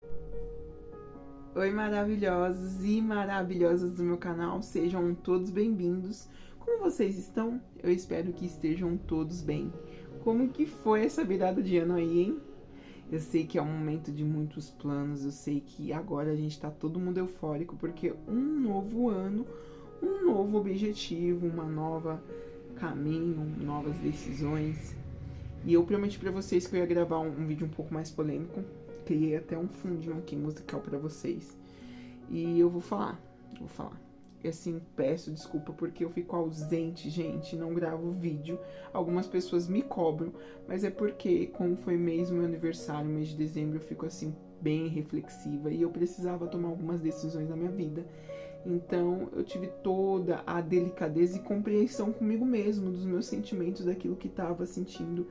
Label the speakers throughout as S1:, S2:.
S1: Oi, maravilhosos e maravilhosas do meu canal, sejam todos bem-vindos. Como vocês estão? Eu espero que estejam todos bem. Como que foi essa virada de ano aí, hein? Eu sei que é um momento de muitos planos, eu sei que agora a gente tá todo mundo eufórico, porque um novo ano, um novo objetivo, uma nova caminho, novas decisões. E eu prometi pra vocês que eu ia gravar um vídeo um pouco mais polêmico. Criei até um fundinho aqui musical pra vocês. E eu vou falar. E assim, peço desculpa porque eu fico ausente, gente, não gravo vídeo. Algumas pessoas me cobram, mas é porque, como foi mesmo meu aniversário, mês de dezembro, eu fico assim, bem reflexiva e eu precisava tomar algumas decisões na minha vida. Então eu tive toda a delicadeza e compreensão comigo mesmo, dos meus sentimentos, daquilo que estava sentindo,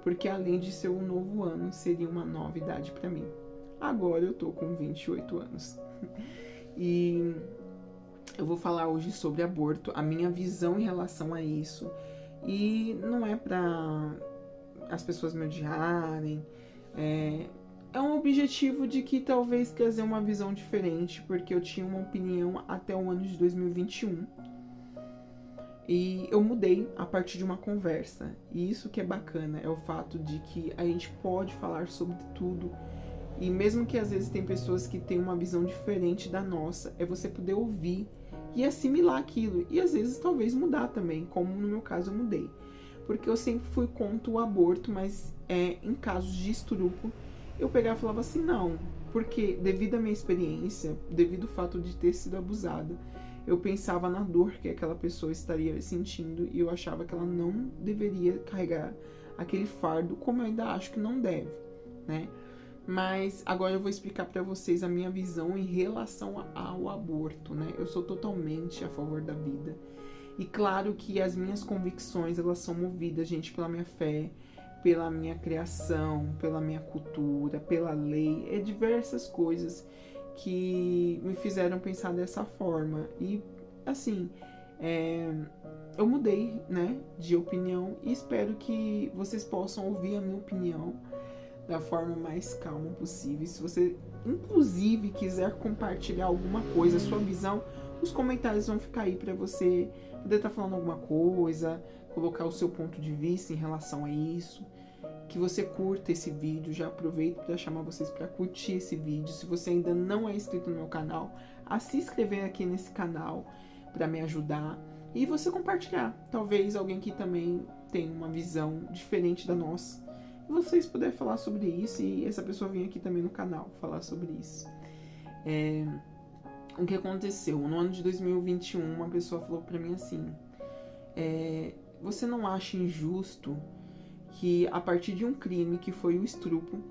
S1: porque além de ser um novo ano, seria uma nova idade para mim. Agora eu tô com 28 anos. E eu vou falar hoje sobre aborto, a minha visão em relação a isso. E não é pra as pessoas me odiarem, é um objetivo de que talvez trazer uma visão diferente, porque eu tinha uma opinião até o ano de 2021 e eu mudei a partir de uma conversa. E isso que é bacana é o fato de que a gente pode falar sobre tudo. E mesmo que às vezes tem pessoas que têm uma visão diferente da nossa, é você poder ouvir e assimilar aquilo. E às vezes talvez mudar também, como no meu caso eu mudei. Porque eu sempre fui contra o aborto, mas em casos de estupro, eu pegava e falava assim, não. Porque devido à minha experiência, devido ao fato de ter sido abusada, eu pensava na dor que aquela pessoa estaria sentindo e eu achava que ela não deveria carregar aquele fardo, como eu ainda acho que não deve, né? Mas agora eu vou explicar para vocês a minha visão em relação ao aborto, né? Eu sou totalmente a favor da vida. E claro que as minhas convicções, elas são movidas, gente, pela minha fé, pela minha criação, pela minha cultura, pela lei, diversas coisas que me fizeram pensar dessa forma. E assim, eu mudei, né, de opinião e espero que vocês possam ouvir a minha opinião da forma mais calma possível. Se você, inclusive, quiser compartilhar alguma coisa, sua visão, os comentários vão ficar aí para você poder estar falando alguma coisa, colocar o seu ponto de vista em relação a isso. Que você curta esse vídeo, já aproveito para chamar vocês para curtir esse vídeo. Se você ainda não é inscrito no meu canal, a se inscrever aqui nesse canal para me ajudar e você compartilhar. Talvez alguém que também tenha uma visão diferente da nossa e vocês puderem falar sobre isso e essa pessoa vir aqui também no canal falar sobre isso. O que aconteceu? No ano de 2021, uma pessoa falou pra mim assim, você não acha injusto que a partir de um crime que foi o estupro,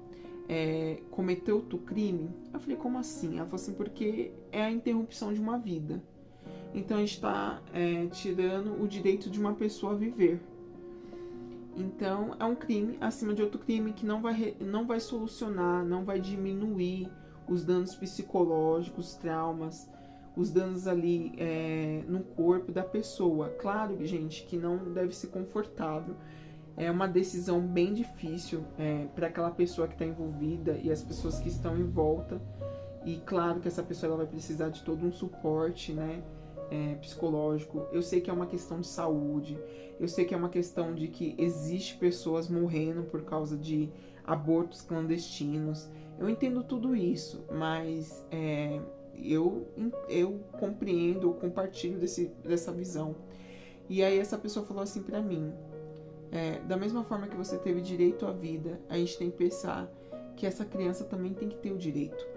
S1: cometeu outro crime? Eu falei, como assim? Ela falou assim, porque é a interrupção de uma vida. Então a gente está tirando o direito de uma pessoa a viver. Então é um crime acima de outro crime que não vai solucionar, não vai diminuir os danos psicológicos, traumas, os danos ali no corpo da pessoa. Claro, gente, que não deve ser confortável. É uma decisão bem difícil para aquela pessoa que está envolvida e as pessoas que estão em volta. E claro que essa pessoa ela vai precisar de todo um suporte, né? Psicológico. Eu sei que é uma questão de saúde, eu sei que é uma questão de que existe pessoas morrendo por causa de abortos clandestinos. Eu entendo tudo isso, mas eu compreendo, eu compartilho dessa visão. E aí essa pessoa falou assim pra mim, da mesma forma que você teve direito à vida, a gente tem que pensar que essa criança também tem que ter o direito.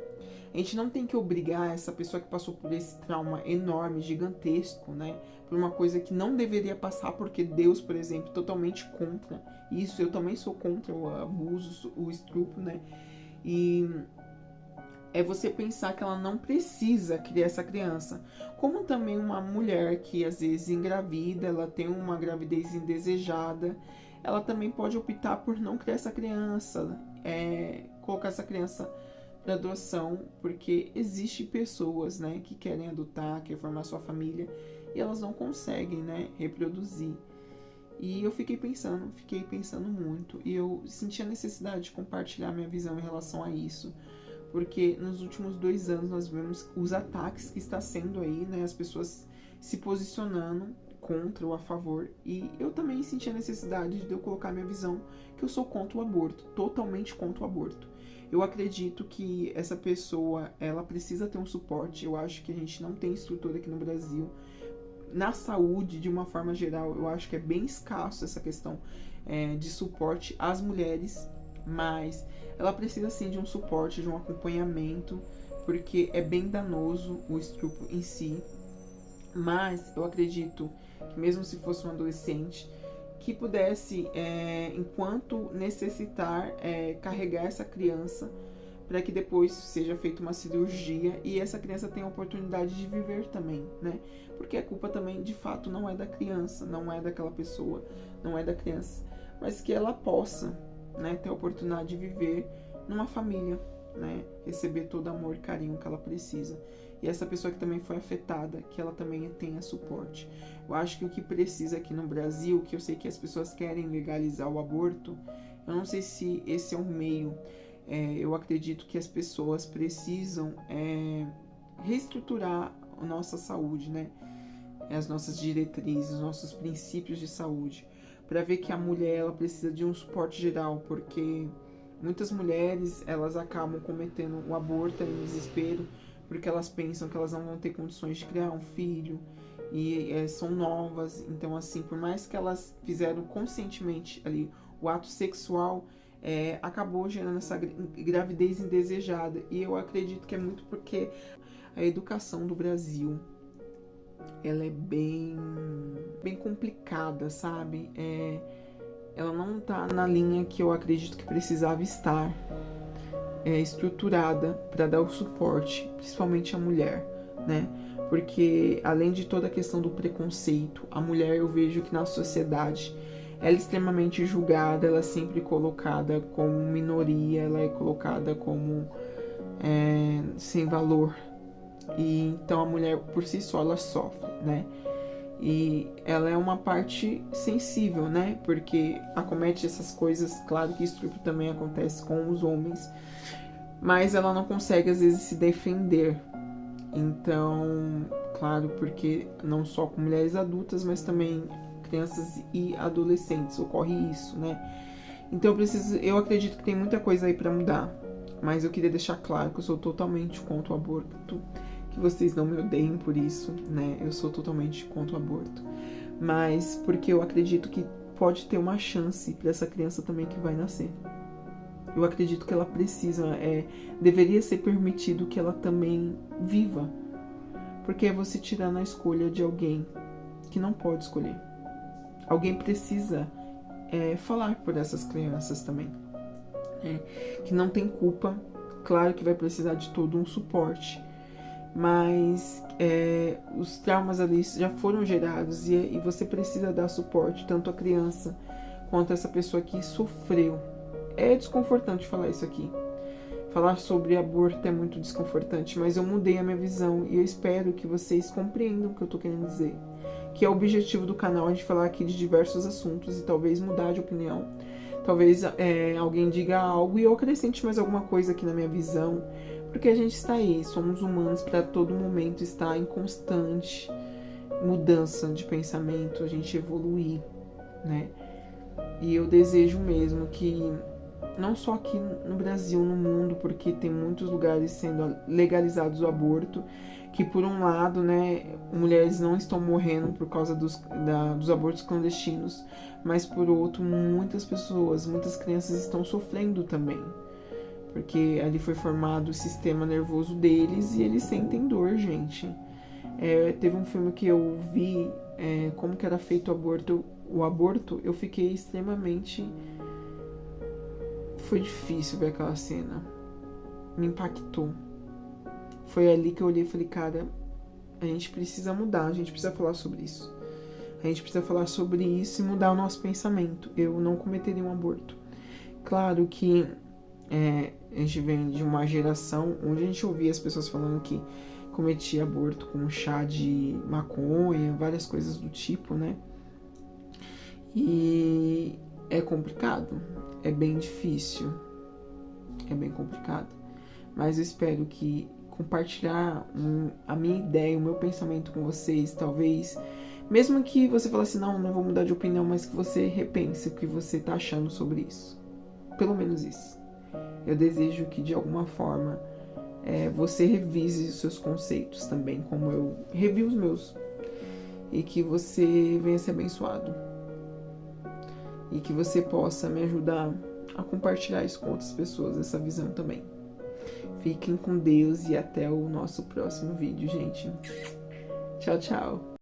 S1: A gente não tem que obrigar essa pessoa que passou por esse trauma enorme, gigantesco, né? Por uma coisa que não deveria passar, porque Deus, por exemplo, é totalmente contra isso. Eu também sou contra o abuso, o estupro, né? E é você pensar que ela não precisa criar essa criança. Como também uma mulher que às vezes engravida, ela tem uma gravidez indesejada, ela também pode optar por não criar essa criança, colocar essa criança para adoção, porque existem pessoas, né, que querem adotar, querem formar sua família e elas não conseguem, né, reproduzir. E eu fiquei pensando muito e eu senti a necessidade de compartilhar minha visão em relação a isso, porque nos últimos 2 anos nós vemos os ataques que está sendo aí, né, as pessoas se posicionando contra ou a favor, e eu também senti a necessidade de eu colocar minha visão, que eu sou contra o aborto, totalmente contra o aborto. Eu acredito que essa pessoa, ela precisa ter um suporte. Eu acho que a gente não tem estrutura aqui no Brasil. Na saúde, de uma forma geral, eu acho que é bem escasso essa questão de suporte às mulheres, mas ela precisa sim de um suporte, de um acompanhamento, porque é bem danoso o estupro em si. Mas eu acredito que mesmo se fosse um adolescente, que pudesse, enquanto necessitar, carregar essa criança para que depois seja feita uma cirurgia e essa criança tenha a oportunidade de viver também, né? Porque a culpa também, de fato, não é da criança, não é daquela pessoa, não é da criança, mas que ela possa, né, ter a oportunidade de viver numa família, né? Receber todo o amor e carinho que ela precisa. E essa pessoa que também foi afetada, que ela também tenha suporte. Eu acho que o que precisa aqui no Brasil, que eu sei que as pessoas querem legalizar o aborto, eu não sei se esse é um meio. Eu acredito que as pessoas precisam reestruturar a nossa saúde, né? As nossas diretrizes, os nossos princípios de saúde, para ver que a mulher, ela precisa de um suporte geral, porque muitas mulheres, elas acabam cometendo o aborto em desespero, porque elas pensam que elas não vão ter condições de criar um filho, e são novas. Então, assim, por mais que elas fizeram conscientemente ali o ato sexual, acabou gerando essa gravidez indesejada. E eu acredito que é muito porque a educação do Brasil, ela é bem complicada, sabe? Ela não tá na linha que eu acredito que precisava estar, estruturada para dar o suporte, principalmente a mulher, né? Porque além de toda a questão do preconceito, a mulher, eu vejo que na sociedade ela é extremamente julgada, ela é sempre colocada como minoria, ela é colocada como sem valor. E então a mulher por si só ela sofre, né? E ela é uma parte sensível, né? Porque acomete essas coisas, claro que estupro também acontece com os homens, mas ela não consegue às vezes se defender. Então, claro, porque não só com mulheres adultas, mas também crianças e adolescentes ocorre isso, né? Então eu acredito que tem muita coisa aí para mudar, mas eu queria deixar claro que eu sou totalmente contra o aborto, que vocês não me odeiem por isso, né? Eu sou totalmente contra o aborto, mas porque eu acredito que pode ter uma chance para essa criança também que vai nascer. Eu acredito que ela precisa, deveria ser permitido que ela também viva, porque é você tirando a escolha de alguém que não pode escolher. Alguém precisa falar por essas crianças também, que não tem culpa. Claro que vai precisar de todo um suporte, mas os traumas ali já foram gerados e você precisa dar suporte tanto à criança quanto a essa pessoa que sofreu. É desconfortante falar isso aqui. Falar sobre aborto é muito desconfortante, mas eu mudei a minha visão e eu espero que vocês compreendam o que eu tô querendo dizer. Que é o objetivo do canal, a gente falar aqui de diversos assuntos e talvez mudar de opinião. Talvez alguém diga algo e eu acrescente mais alguma coisa aqui na minha visão. Porque a gente está aí, somos humanos para todo momento estar em constante mudança de pensamento, a gente evoluir, né? E eu desejo mesmo que, não só aqui no Brasil, no mundo, porque tem muitos lugares sendo legalizados o aborto, que por um lado, né, mulheres não estão morrendo por causa dos abortos clandestinos, mas por outro, muitas pessoas, muitas crianças estão sofrendo também, porque ali foi formado o sistema nervoso deles e eles sentem dor, gente. Teve um filme que eu vi, como que era feito o aborto, eu fiquei extremamente... Foi difícil ver aquela cena. Me impactou. Foi ali que eu olhei e falei, cara, a gente precisa mudar, a gente precisa falar sobre isso. A gente precisa falar sobre isso e mudar o nosso pensamento. Eu não cometeria um aborto. Claro que a gente vem de uma geração onde a gente ouvia as pessoas falando que cometia aborto com chá de maconha, várias coisas do tipo, né? E é complicado, é bem difícil, é bem complicado. mas eu espero que compartilhar a minha ideia, o meu pensamento com vocês, talvez, mesmo que você fale assim, não vou mudar de opinião, mas que você repense o que você tá achando sobre isso. Pelo menos isso. Eu desejo que de alguma forma você revise os seus conceitos também, como eu revi os meus. E que você venha ser abençoado. E que você possa me ajudar a compartilhar isso com outras pessoas, essa visão também. Fiquem com Deus e até o nosso próximo vídeo, gente. Tchau, tchau.